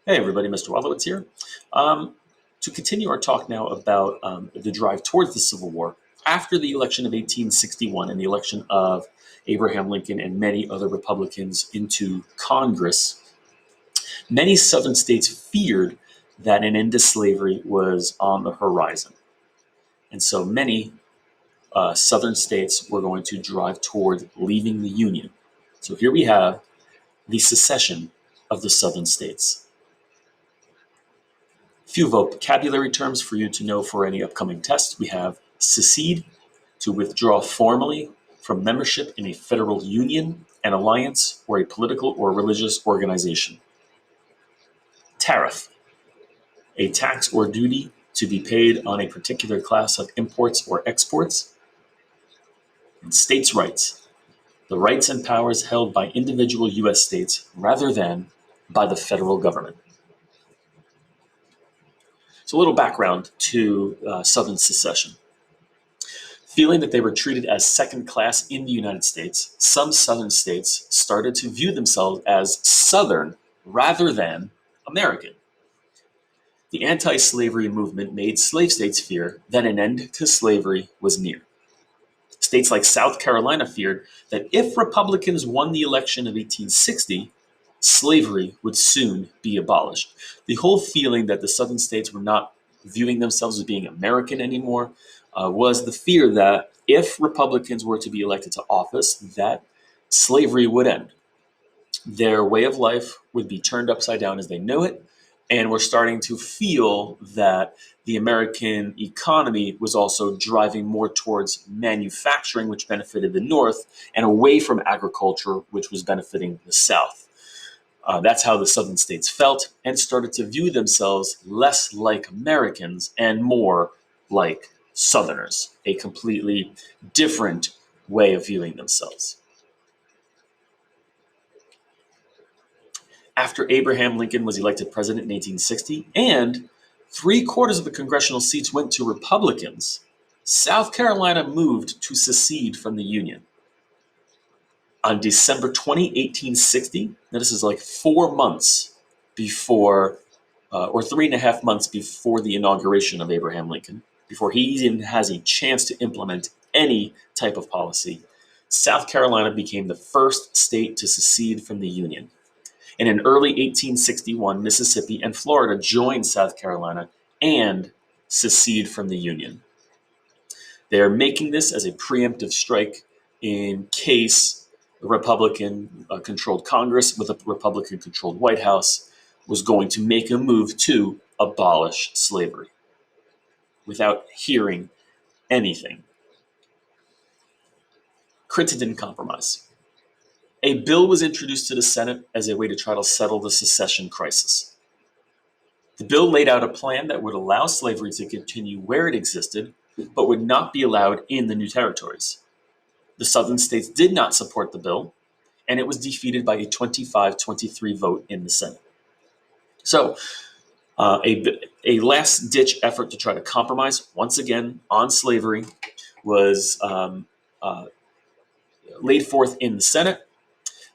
Hey everybody, Mr. Wallowitz here. To continue our talk now about the drive towards the Civil War, after the election of 1861 and the election of Abraham Lincoln and many other Republicans into Congress, many Southern states feared that an end to slavery was on the horizon. And so many Southern states were going to drive toward leaving the Union. So here we have the secession of the Southern states. Few vocabulary terms for you to know for any upcoming tests. We have secede, to withdraw formally from membership in a federal union, an alliance, or a political or religious organization. Tariff, a tax or duty to be paid on a particular class of imports or exports. And states' rights, the rights and powers held by individual U.S. states rather than by the federal government. So a little background to Southern secession. Feeling that they were treated as second class in the United States, some Southern states started to view themselves as Southern rather than American. The anti-slavery movement made slave states fear that an end to slavery was near. States like South Carolina feared that if Republicans won the election of 1860, slavery would soon be abolished. The whole feeling that the Southern states were not viewing themselves as being American anymore was the fear that if Republicans were to be elected to office, that slavery would end. Their way of life would be turned upside down as they know it, and we're starting to feel that the American economy was also driving more towards manufacturing, which benefited the North, and away from agriculture, which was benefiting the South. That's how the Southern states felt and started to view themselves less like Americans and more like Southerners, a completely different way of viewing themselves. After Abraham Lincoln was elected president in 1860 and 3/4 of the congressional seats went to Republicans, South Carolina moved to secede from the Union. On December 20, 1860, now this is like 4 months before, or 3.5 months before the inauguration of Abraham Lincoln, before he even has a chance to implement any type of policy, South Carolina became the first state to secede from the Union. And in early 1861, Mississippi and Florida joined South Carolina and secede from the Union. They are making this as a preemptive strike in case the Republican-controlled Congress with a Republican-controlled White House was going to make a move to abolish slavery without hearing anything. Crittenden Compromise. A bill was introduced to the Senate as a way to try to settle the secession crisis. The bill laid out a plan that would allow slavery to continue where it existed, but would not be allowed in the new territories. The Southern states did not support the bill, and it was defeated by a 25-23 vote in the Senate. So a last-ditch effort to try to compromise, once again, on slavery was laid forth in the Senate.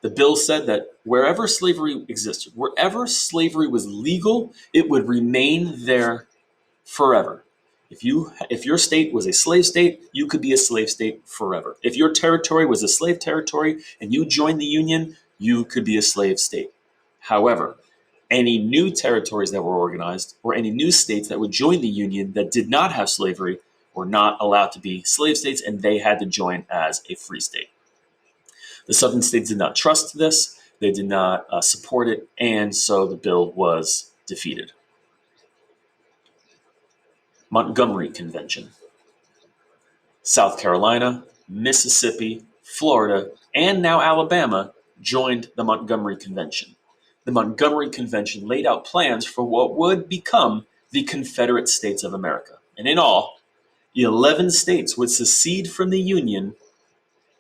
The bill said that wherever slavery existed, wherever slavery was legal, it would remain there forever. If your state was a slave state, you could be a slave state forever. If your territory was a slave territory and you joined the Union, you could be a slave state. However, any new territories that were organized or any new states that would join the Union that did not have slavery were not allowed to be slave states, and they had to join as a free state. The Southern states did not trust this, they did not support it, and so the bill was defeated. Montgomery Convention. South Carolina, Mississippi, Florida, and now Alabama joined the Montgomery Convention. The Montgomery Convention laid out plans for what would become the Confederate States of America. And in all, 11 states would secede from the Union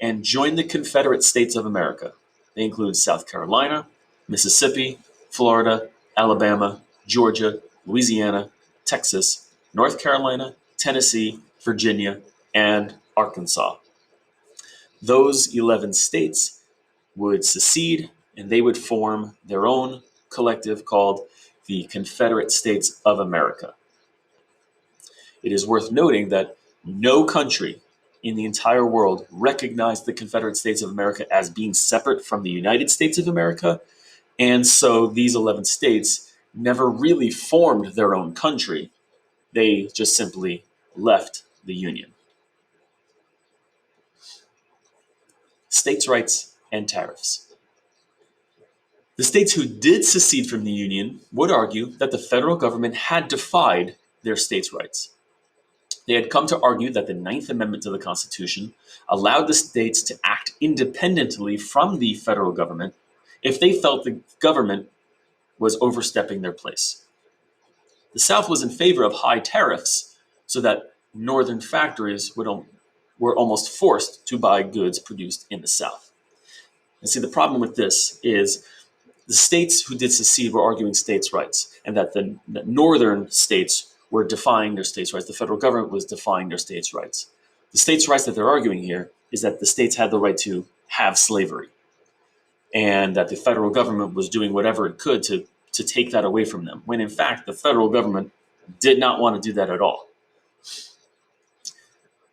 and join the Confederate States of America. They include South Carolina, Mississippi, Florida, Alabama, Georgia, Louisiana, Texas, North Carolina, Tennessee, Virginia, and Arkansas. Those 11 states would secede, and they would form their own collective called the Confederate States of America. It is worth noting that no country in the entire world recognized the Confederate States of America as being separate from the United States of America, and so these 11 states never really formed their own country. They just simply left the Union. States' rights and tariffs. The states who did secede from the Union would argue that the federal government had defied their states' rights. They had come to argue that the Ninth Amendment to the Constitution allowed the states to act independently from the federal government if they felt the government was overstepping their place. The South was in favor of high tariffs so that northern factories were almost forced to buy goods produced in the South. And see, the problem with this is the states who did secede were arguing states' rights, and that the northern states were defying their states' rights. The federal government was defying their states' rights. The states' rights that they're arguing here is that the states had the right to have slavery, and that the federal government was doing whatever it could to take that away from them, when in fact the federal government did not want to do that at all.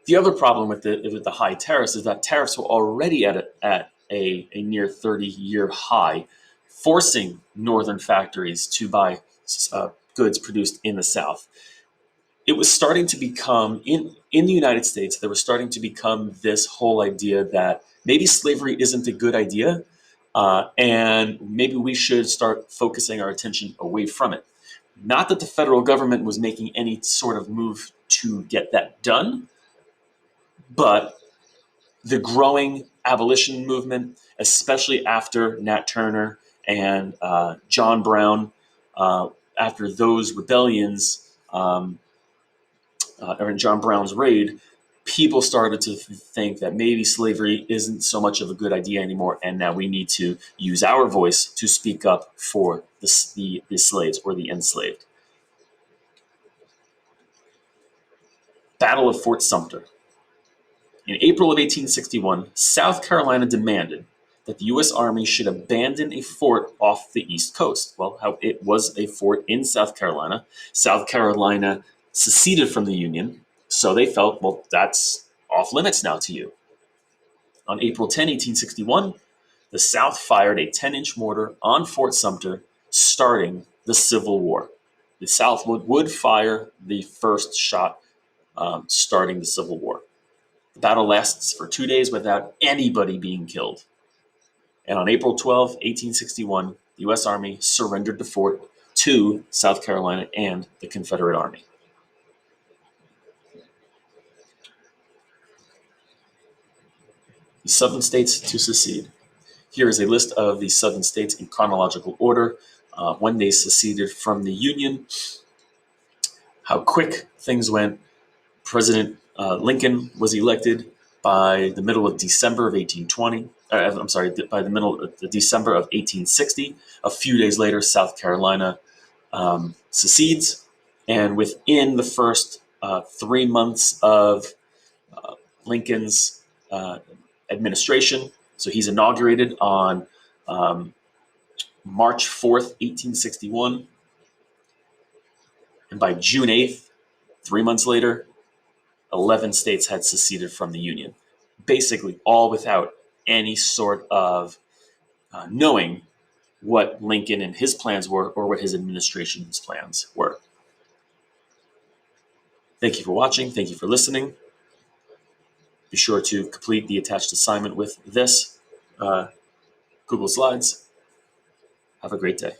The other problem with the high tariffs is that tariffs were already at a near 30-year high, forcing northern factories to buy goods produced in the South. It was starting to become, in the United States, there was starting to become this whole idea that maybe slavery isn't a good idea, and maybe we should start focusing our attention away from it. Not that the federal government was making any sort of move to get that done, but the growing abolition movement, especially after Nat Turner and John Brown, after those rebellions, or in John Brown's raid, people started to think that maybe slavery isn't so much of a good idea anymore, and that we need to use our voice to speak up for the slaves or the enslaved. Battle of Fort Sumter. In April of 1861, South Carolina demanded that the U.S. Army should abandon a fort off the East Coast. Well, it was a fort in South Carolina. South Carolina seceded from the Union, so they felt, well, that's off limits now to you. On April 10, 1861, the South fired a 10-inch mortar on Fort Sumter, starting the Civil War. The South would fire the first shot, starting the Civil War. The battle lasts for 2 days without anybody being killed. And on April 12, 1861, the U.S. Army surrendered the fort to South Carolina and the Confederate Army. The Southern states to secede. Here is a list of the Southern states in chronological order when they seceded from the Union, how quick things went. President Lincoln was elected by the middle of December of 1820. By the middle of December of 1860. A few days later, South Carolina secedes, and within the first 3 months of Lincoln's administration, so he's inaugurated on March 4th, 1861, and by June 8th, 3 months later, 11 states had seceded from the Union, basically all without any sort of knowing what Lincoln and his plans were or what his administration's plans were. Thank you for watching. Thank you for listening. Be sure to complete the attached assignment with this Google Slides. Have a great day.